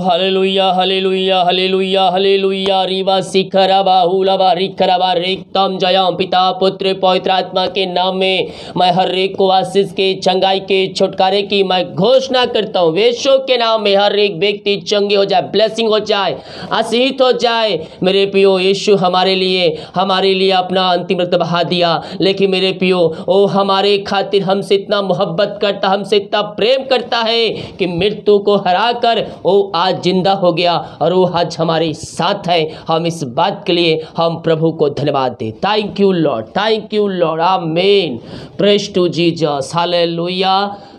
Hallelujah hallelujah hallelujah hallelujah रीवा शिखरबा हुलबा रिखरबा रिक्तम जयम पिता पुत्र पवित्र आत्मा के नाम में मैं हर एक को आशीष के चंगाई के छुटकारे की मैं घोषणा करता हूँ। यीशु के नाम में हर एक व्यक्ति चंगे हो जाए, ब्लेसिंग हो जाए, आशीषित हो जाए। मेरे पियो यीशु हमारे लिए अपना अंतिम रक्त बहा दिया, लेकिन मेरे पियो ओ हमारे खातिर हमसे इतना मोहब्बत करता, हमसे इतना प्रेम करता है कि मृत्यु को हरा कर वो आज जिंदा हो गया और वो आज हमारे साथ है। हम इस बात के लिए हम प्रभु को धन्यवाद दें। Thank you Lord, thank you Lord, आमीन, प्रेज टू जीसस, हालेलुया।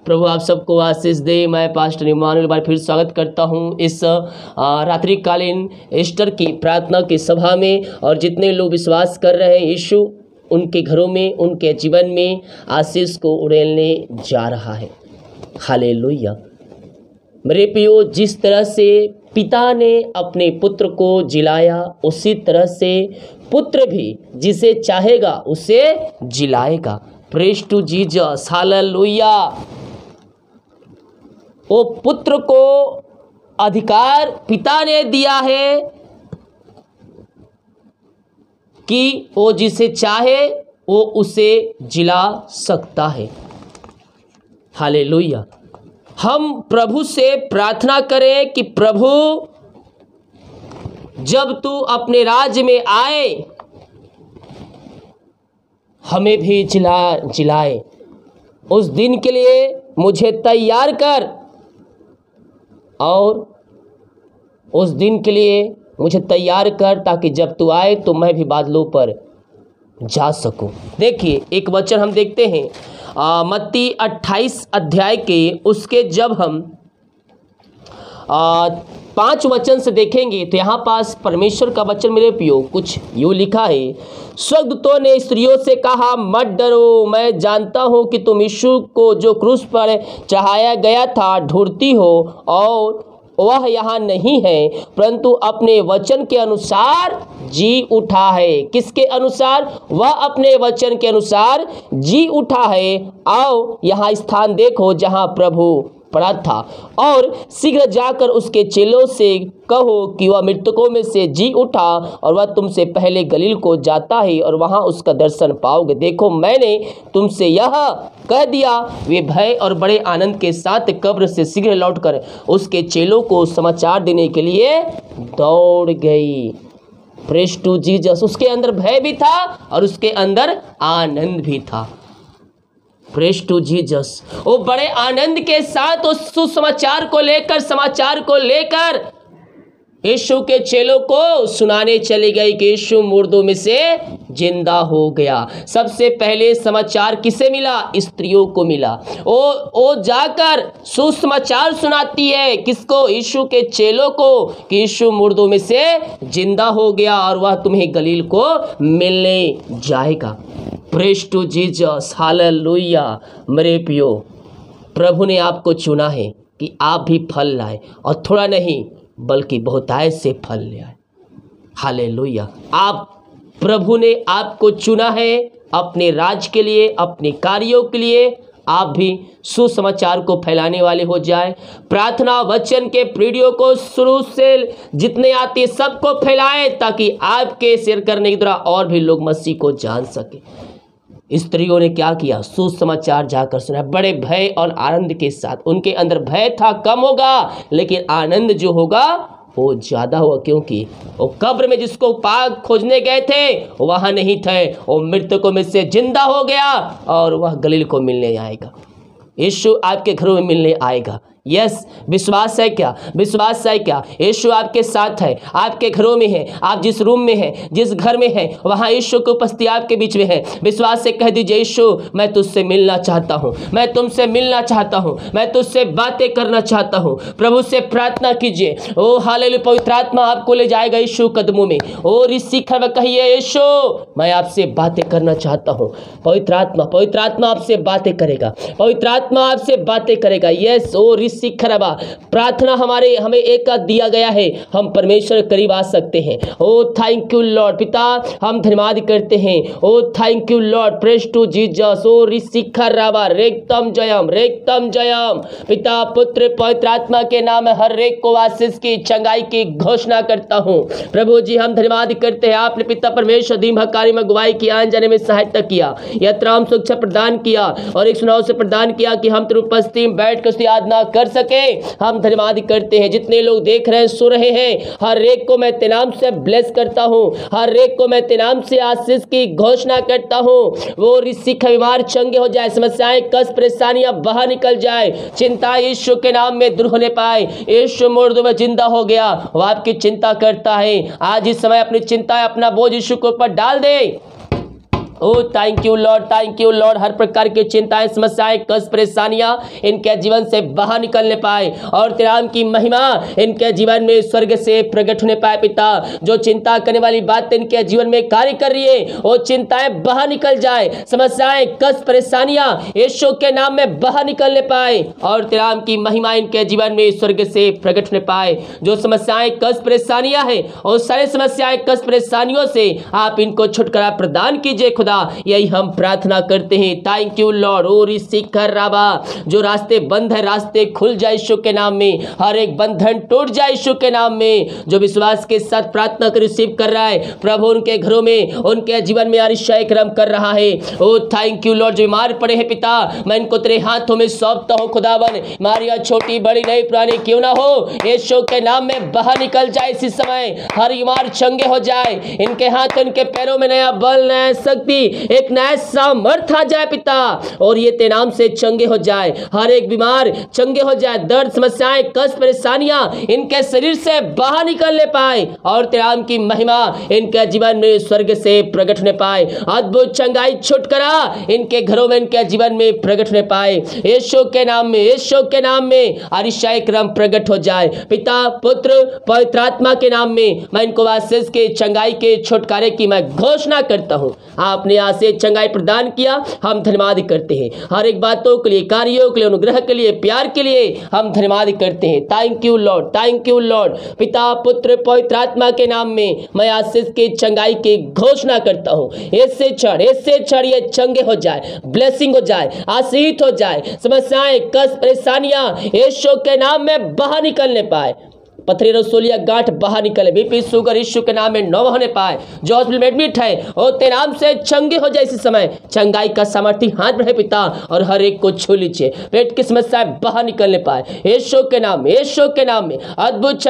प्रभु आप सबको आशीष दे। मैं पास्टर इमानुएल बार फिर स्वागत करता हूं इस रात्रिकालीन ईस्टर की प्रार्थना की सभा में। और जितने लोग विश्वास कर रहे हैं यीशु उनके घरों में, उनके जीवन में आशीष को उड़ेलने जा रहा है। हालेलुया। मेरे प्रियो, जिस तरह से पिता ने अपने पुत्र को जिलाया, उसी तरह से पुत्र भी जिसे चाहेगा उसे जिलाएगा। Praise to Jesus, hallelujah. वो पुत्र को अधिकार पिता ने दिया है कि वो जिसे चाहे वो उसे जिला सकता है। हालेलुया। हम प्रभु से प्रार्थना करें कि प्रभु जब तू अपने राज्य में आए हमें भी जिलाए। उस दिन के लिए मुझे तैयार कर और उस दिन के लिए मुझे तैयार कर, ताकि जब तू आए तो मैं भी बादलों पर जा सकूं। देखिए एक वचन हम देखते हैं मत्ती 28 अध्याय के उसके जब हम 5 वचन से देखेंगे तो यहाँ पास परमेश्वर का वचन मेरे प्रियो कुछ यूँ लिखा है। स्वर्गदूतों ने स्त्रियों से कहा, मत डरो, मैं जानता हूँ कि तुम यीशु को जो क्रूस पर चढ़ाया गया था ढूंढती हो, और वह यहाँ नहीं है, परंतु अपने वचन के अनुसार जी उठा है। किसके अनुसार? वह अपने वचन के अनुसार जी उठा है। आओ यहाँ स्थान देखो जहाँ प्रभु पड़ा था, और शीघ्र जाकर उसके चेलों से कहो कि वह मृतकों में से जी उठा और वह तुमसे पहले गलील को जाता है और वहाँ उसका दर्शन पाओगे। देखो मैंने तुमसे यह कह दिया। वे भय और बड़े आनंद के साथ कब्र से शीघ्र लौटकर उसके चेलों को समाचार देने के लिए दौड़ गई। Praise to Jesus. उसके अंदर भय भी था और उसके अंदर आनंद भी था। Praise to Jesus. वो बड़े आनंद के साथ उस सुसमाचार को लेकर यीशु के चेलों को सुनाने चली गई कि यीशु मुर्दों में से जिंदा हो गया। सबसे पहले समाचार किसे मिला? स्त्रियों को मिला। वो जाकर सुसमाचार सुनाती है किसको? यीशु के चेलों को, कि यीशु मुर्दों में से जिंदा हो गया और वह तुम्हें गलील को मिलने जाएगा। प्रेज टू जीसस, हालेलुया। मेरे प्रियो, प्रभु ने आपको चुना है कि आप भी फल लाए, और थोड़ा नहीं बल्कि बहुतायत से फल ले आए। हालेलुया। प्रभु ने आपको चुना है अपने राज के लिए, अपने कार्यों के लिए। आप भी सुसमाचार को फैलाने वाले हो जाए। प्रार्थना वचन के वीडियो को शुरू से जितने आते सबको फैलाएं, ताकि आपके शेयर करने के द्वारा और भी लोग मसीह को जान सके। स्त्रियों ने क्या किया? सुसमाचार जाकर सुना, बड़े भय और आनंद के साथ। उनके अंदर भय था कम होगा, लेकिन आनंद जो होगा वो ज़्यादा हुआ, क्योंकि वो कब्र में जिसको पाक खोजने गए थे वहाँ नहीं थे। वो मृतकों में से जिंदा हो गया और वह गलील को मिलने आएगा। यीशु आपके घरों में मिलने आएगा। यस, विश्वास है क्या? विश्वास है क्या? यीशु आपके साथ है, आपके घरों में है। आप जिस रूम में है, जिस घर में है, वहाँ यीशु की उपस्थिति आपके बीच में है। विश्वास से कह दीजिए, यीशु मैं तुझसे मिलना चाहता हूँ, मैं तुमसे मिलना चाहता हूँ, मैं तुझसे बातें करना चाहता हूँ। प्रभु से प्रार्थना कीजिए। ओ हालेलुया। पवित्र आत्मा आपको ले जाएगा यीशु कदमों में। और इस शिखर में कहिए, यीशु मैं आपसे बातें करना चाहता हूँ। पवित्र आत्मा आपसे बातें करेगा, पवित्र आत्मा आपसे बातें करेगा। यस, और इस सिखरबा, प्रार्थना हमें एक दिया गया है, हम परमेश्वर के करीब आ सकते हैं। Oh thank you Lord. पिता हम धन्यवाद करते हैं। Oh thank you Lord, praise to Jesus. Oh रिसिखरबा रेक्तम जयम, रेक्तम जयम। पिता पुत्र पवित्र आत्मा के नाम में हर एक को आशीष की चंगाई की घोषणा करता हूँ। प्रभु जी हम धन्यवाद करते हैं, आपने पिता परमेश्वर दीन कार्य में गवाही की, आने जाने में सहायता किया, यात्रा हम सुरक्षा प्रदान किया और एक सुनाव से प्रदान किया कि हम तेरी उपस्थिति में बैठ कर उसकी आराधना कर सके। हम धन्यवाद करते हैं। जितने लोग देख रहे हैं, सुन रहे हैं, हर एक को मैं तेरे नाम से ब्लेस करता हूँ, हर एक को मैं तेरे नाम से आशीष की घोषणा करता हूँ। वो रिसिख बीमार चंगे हो जाए, समस्याएं कष्ट परेशानियां बाहर निकल जाए, चिंता यीशु के नाम में दूर होने पाए। यीशु मुर्दों में जिंदा हो गया, वो आपकी चिंता करता है। आज इस समय अपनी चिंता अपना बोझ यीशु के ऊपर डाल दे। Oh thank you Lord, thank you Lord. हर प्रकार की चिंताएं समस्याएं कष्ट परेशानियां इनके जीवन से बाहर निकलने पाए और तेरे नाम की महिमा इनके जीवन में स्वर्ग से प्रकट होने पाए। पिता जो चिंता करने वाली बात इनके जीवन में कार्य कर रही है, वो चिंताएं बाहर निकल जाए, समस्याएं कष्ट परेशानियां यीशु के नाम में बाहर निकलने पाए और तेरे नाम की महिमा इनके जीवन में स्वर्ग से प्रकट होने पाए। जो समस्याएं कष्ट परेशानियां हैं, और सारी समस्याएं कष्ट परेशानियों से आप इनको छुटकारा प्रदान कीजिए खुदा, यही हम प्रार्थना करते हैं। Thank you Lord. ओ रिसिखरबा, जो रास्ते बंद है रास्ते खुल जाए यीशु के नाम में, हर एक बंधन टूट जाए यीशु के नाम में। जो विश्वास के साथ प्रार्थना कर रिसीव कर रहा है, प्रभु उनके घरों में उनके जीवन में अतिशय कर्म कर रहा है। ओ थैंक यू लॉर्ड। जो बीमार पड़े हैं पिता, मैं इनको तेरे हाथों में सौंपता हूँ खुदावन, मारिया छोटी बड़ी नई पुरानी क्यों ना हो, यीशु के नाम में बाहर निकल जाए इसी समय। हर बीमार चंगे हो जाए, इनके हाथ इनके पैरों में नया बल नया शक्ति एक नया सामर्थ आ जाए पिता, और ये तेरे नाम से चंगे हो जाए। हर एक बीमार चंगे हो जाए, दर्द समस्याएं कष्ट परेशानियां इनके शरीर से बाहर निकलने पाए और तेरे नाम की महिमा इनके जीवन में स्वर्ग से प्रकट होने पाए। अद्भुत चंगाई छुटकारा इनके घरों में इनके जीवन में प्रकट होने पाए। यीशु के नाम में, यीशु के नाम में अतिशय क्रम प्रकट हो जाए। पिता पुत्र पवित्र आत्मा के नाम में मैं इनको आशीष के चंगाई के छुटकारे की मैं घोषणा करता हूँ। आपने आज से चंगाई प्रदान किया, हम धन्यवाद करते हैं। हर एक बातों के लिए, कार्यों के लिए, अनुग्रह के लिए, प्यार के लिए हम धन्यवाद करते हैं। Thank you Lord, thank you Lord. पिता पुत्र पवित्र आत्मा के नाम में मैं आशीष की चंगाई की घोषणा करता हूँ। इससे क्षण ये चंगे हो जाए, ब्लेसिंग हो जाए, आशीष हो जाए, समस्याएं कष्ट परेशानियां यीशु के नाम में बाहर निकलने पाए। पथरी रसोलिया गांठ बाहर निकले, बीपी शुगर यीशु के नाम में न होने पाए। जो हॉस्पिटल में एडमिट है वो तेरे नाम से चंगे हो जाए इसी समय। चंगाई का सामर्थ्य हाथ बढ़े पिता, और हर एक को छू लीजिए, पेट की समस्याएं बाहर निकलने पाए यीशु के नाम में, यीशु के नाम में अद्भुत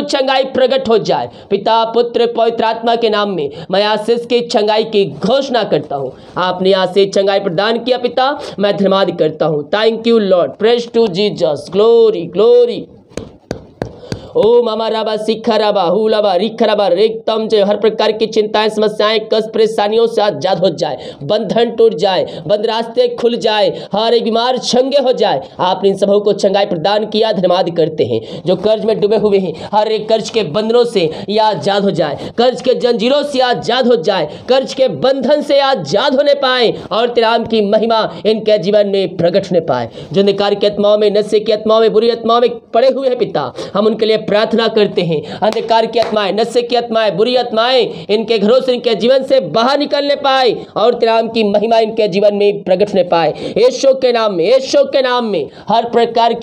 चंगाई प्रकट हो जाए। पिता पुत्र पवित्र आत्मा के नाम में मैं आशीष की चंगाई की घोषणा करता हूँ। आपने आज से चंगाई प्रदान किया पिता, मैं धन्यवाद करता हूँ। Thank you Lord, praise to Jesus, glory glory. Oh मामा राबा सिखरबा हुलबा रिखरबा रेक्तम, जो हर प्रकार की चिंताएं समस्याएं कष्ट परेशानियों से आजाद हो जाए, बंधन टूट जाए, बंद रास्ते खुल जाए, हर एक बीमार चंगे हो जाए। आपने इन सबों को चंगाई प्रदान किया, धन्यवाद करते हैं। जो कर्ज में डूबे हुए हैं, हर एक कर्ज के बंधनों से ये आजाद हो जाए, कर्ज के जंजीरों से आजाद हो जाए, कर्ज के बंधन से आजाद होने पाए और तेरे नाम की महिमा इनके जीवन में प्रकट होने पाए। जो अंधकार की आत्माओं में, नशे की आत्माओं में, बुरी आत्माओं में पड़े हुए हैं पिता, हम उनके लिए प्रार्थना करते हैं। अंधकार की आत्माएं, नशे की आत्माएं, बुरी आत्माएं इनके घरों से, इनके जीवन से बाहर निकलने पाए और तेरे नाम की महिमा इनके जीवन में प्रकट होने पाए। यीशु के नाम में, यीशु के नाम में हर प्रकार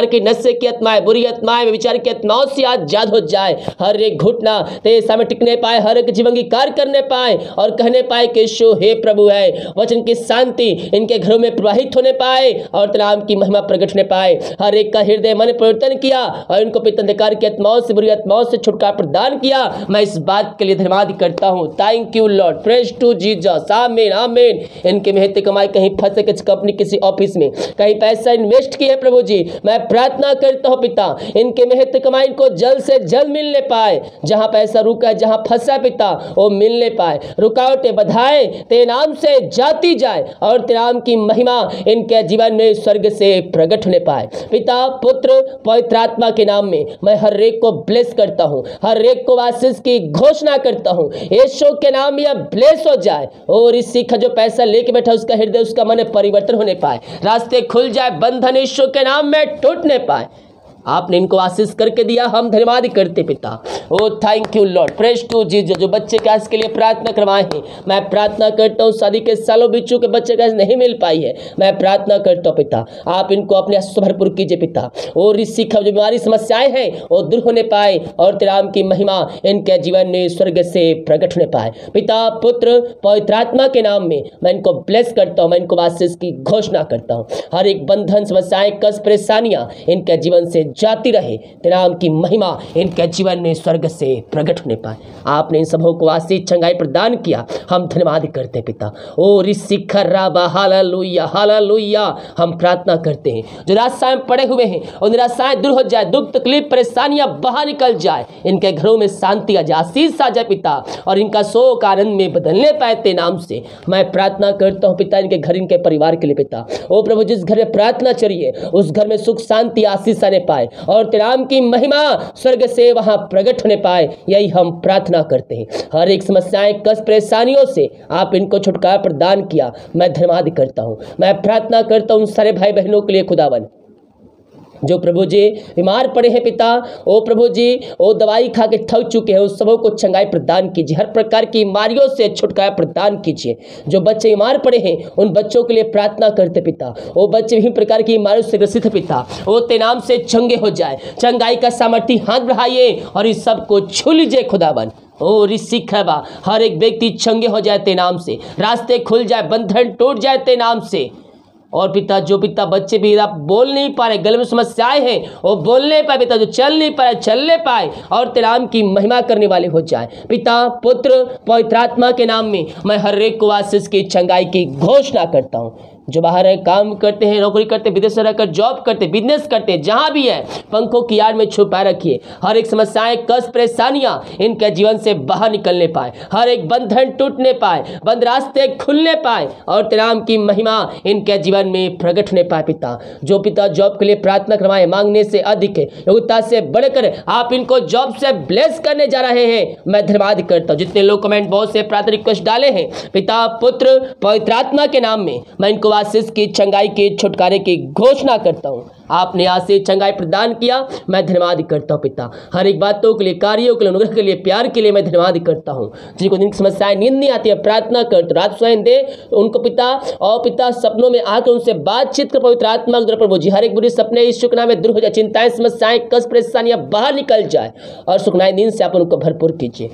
की नशे की आत्माएं, बुरी आत्माएं, विचार की आत्माओं से आजाद हो जाए। हर एक घुटना तेरे सामने टिकने पाए, हर एक जीवन की कार्य करने पाए और कहने पाए कि यीशु हे प्रभु है। वचन की शांति इनके घरों में प्रवाहित होने पाए और तेरे नाम की महिमा प्रकट होने पाए। हर एक का हृदय मन परिवर्तन किया और इनको पिता अंधकार की आत्माओं से, बुरी आत्माओं से छुटकारा प्रदान किया। मैं इस बात के लिए धन्यवाद करता हूँ। Thank you Lord, praise to Jesus. आमीन आमीन। इनके मेहनत कमाई कहीं फंसे, किसी कंपनी, किसी ऑफिस में कहीं पैसा इन्वेस्ट किए प्रभु जी, मैं प्रार्थना करता हूँ पिता, इनके मेहनत कमाई इनको जल्द से जल्द मिलने पाए। जहाँ पैसा रुका है, जहाँ फंसा पिता, वो मिलने पाए। रुकावटें बाधाएं तेरे नाम से जाती जाए और तेरे नाम की महिमा इनके जीवन में स्वर्ग से प्रकट होने पाए। पिता पुत्र पवित्र आत्मा के नाम में मैं हर एक को ब्लेस करता हूँ, हर एक को आशीष की घोषणा करता हूँ। यीशु के नाम में यह ब्लेस हो जाए और इस सिख जो पैसा लेके बैठा उसका हृदय, उसका मन परिवर्तन होने पाए, रास्ते खुल जाए, बंधन यीशु के नाम में टूटने पाए। आपने इनको आशीष करके दिया, हम धन्यवाद करते पिता। Oh thank you Lord, praise to Jesus. जो बच्चे के आज के लिए प्रार्थना करवाए हैं, मैं प्रार्थना करता हूँ शादी के सालों बीत चुके बच्चे का नहीं मिल पाई है, मैं प्रार्थना करता हूँ पिता, आप इनको अपने से भरपूर कीजिए पिता। और इसी जो बीमारी समस्याएं हैं वो दूर होने पाए और तेरे नाम की महिमा इनके जीवन में स्वर्ग से प्रकट होने पाए। पिता पुत्र पवित्र आत्मा के नाम में मैं इनको ब्लेस करता हूँ, मैं इनको आशीष की घोषणा करता हूँ। हर एक बंधन समस्याएं कष्ट परेशानियां इनके जीवन से जाती रहे, तेरे नाम की महिमा इनके जीवन में स्वर्ग से प्रकट होने पाए। आपने इन सबों को आशीष चंगाई प्रदान किया, हम धन्यवाद करते पिता। और इस खर्राबा हालेलुया हालेलुया हम प्रार्थना करते हैं। जो निराशाएं पड़े हुए हैं और निराशाएं दूर हो जाए, दुख तकलीफ परेशानियां बाहर निकल जाए, इनके घरों में शांति आ जाए, आशीष आ जाए पिता, और इनका शोक आनंद में बदलने पाए तेरे नाम से मैं प्रार्थना करता हूँ पिता। इनके घर, इनके परिवार के लिए पिता। ओ प्रभु, जिस घर में प्रार्थना चलिए उस घर में सुख शांति आशीष आने पाए और तेरे नाम की महिमा स्वर्ग से वहां प्रकट होने पाए, यही हम प्रार्थना करते हैं। हर एक समस्याएं कष्ट परेशानियों से आप इनको छुटकारा प्रदान किया, मैं धन्यवाद करता हूं। मैं प्रार्थना करता हूं सारे भाई बहनों के लिए खुदावन, जो प्रभु जी बीमार पड़े हैं पिता, ओ प्रभु जी ओ दवाई खा के थक चुके हैं, उस सबों को चंगाई प्रदान कीजिए, हर प्रकार की बीमारियों से छुटकारा प्रदान कीजिए। जो बच्चे बीमार पड़े हैं उन बच्चों के लिए प्रार्थना करते पिता, ओ बच्चे विभिन्न प्रकार की बीमारियों से ग्रसित है पिता, ओ तेरे नाम से चंगे हो जाए, चंगाई का सामर्थ्य हाथ बढ़ाइए और इस सब को छू लीजिए खुदावन। और इस सिखबा हर एक व्यक्ति चंगे हो जाए तेरे नाम से, रास्ते खुल जाए, बंधन टूट जाए तेरे नाम से। और पिता, जो पिता बच्चे भी आप बोल नहीं पा रहे, गले में समस्याएं हैं, वो बोलने पाए पिता, जो चल नहीं पाए चलने पाए और तेरे नाम की महिमा करने वाले हो जाए पिता पुत्र पवित्र आत्मा के नाम में मैं हर एक को आशीष की चंगाई की घोषणा करता हूँ। जो बाहर है, काम करते हैं, नौकरी करते, विदेश में रहकर जॉब करते, बिजनेस करते, जहां भी है पंखों की आड़ में छुपाए रखिए। हर एक समस्याएं कष्ट परेशानियां इनके जीवन से बाहर निकलने पाए, हर एक बंधन टूटने पाए, बंद रास्ते खुलने पाए और तेरे नाम की महिमा इनके जीवन में प्रकट होने पाए पिता। जो पिता जॉब के लिए प्रार्थना करवाए, मांगने से अधिक है, योग्यता से बढ़कर आप इनको जॉब से ब्लेस करने जा रहे हैं, मैं धन्यवाद करता हूँ। जितने लोग कमेंट बॉक्स से प्रार्थना रिक्वेस्ट डाले हैं पिता पुत्र पवित्र आत्मा के नाम में मैं इनको आशीष की चंगाई के छुटकारे की घोषणा करता हूँ। आपने आशीष चंगाई प्रदान किया, मैं धन्यवाद करता हूँ पिता। हर एक बातों के लिए, कार्यों के लिए, अनुग्रह के लिए, प्यार के लिए मैं धन्यवाद करता हूँ। जिनको जिनकी समस्याएं नींद नहीं आती है, प्रार्थना करते रात स्वयं दे उनको पिता, और पिता सपनों में आकर उनसे बातचीत कर पवित्र आत्मा के द्वारा प्रभु जी हर एक बुरी सपने इस शुक्र नाम में दूर हो जाए, चिंताएं समस्याएं कष्ट परेशानियां बाहर निकल जाए और सुखनाई नींद से आप उनको भरपूर कीजिए।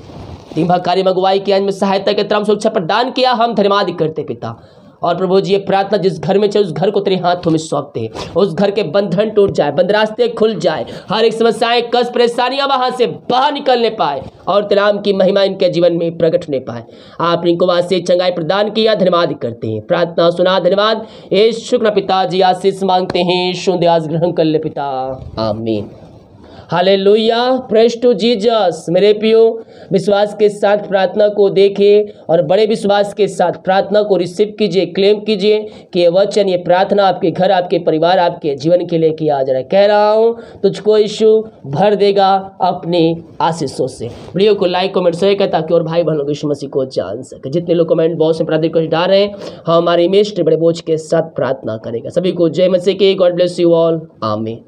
दिन भर कार्य में अगुवाई किया, इनमें सहायता के तरफ सुरक्षा प्रदान किया, हम धन्यवाद करते पिता। और प्रभु जी ये प्रार्थना जिस घर में चाहे उस घर को तेरे हाथों में सौंपते हैं, उस घर के बंधन टूट जाए, बंद रास्ते खुल जाए, हर एक समस्याएं कष्ट परेशानियां वहां से बाहर निकलने पाए और तेरे नाम की महिमा इनके जीवन में प्रकट होने पाए। आपने इनको आशीष चंगाई प्रदान किया, धन्यवाद करते हैं। प्रार्थना सुना, धन्यवाद। ये शुक्र पिताजी आशीष मांगते हैं, शुद्ध ग्रहण कर ले पिता, आमीन। हालेलुया, प्रेज टू जीसस। मेरे प्रियो, विश्वास के साथ प्रार्थना को देखें और बड़े विश्वास के साथ प्रार्थना को रिसीव कीजिए, क्लेम कीजिए कि ये वचन, ये प्रार्थना आपके घर, आपके परिवार, आपके जीवन के लिए किया जा रहा है। कह रहा हूँ तुझको यीशु भर देगा अपने आशीषों से। वीडियो को लाइक कमेंट शेयर करें ताकि और भाई बहनों यीशु मसीह को जान सके। जितने लोग कमेंट बॉक्स में प्रार्थना को डाल रहे हैं, हम हमारे इमेज बड़े बोझ के साथ प्रार्थना करेगा। सभी को जय मसीह की, गॉड ब्लेस यू ऑल, आमीन।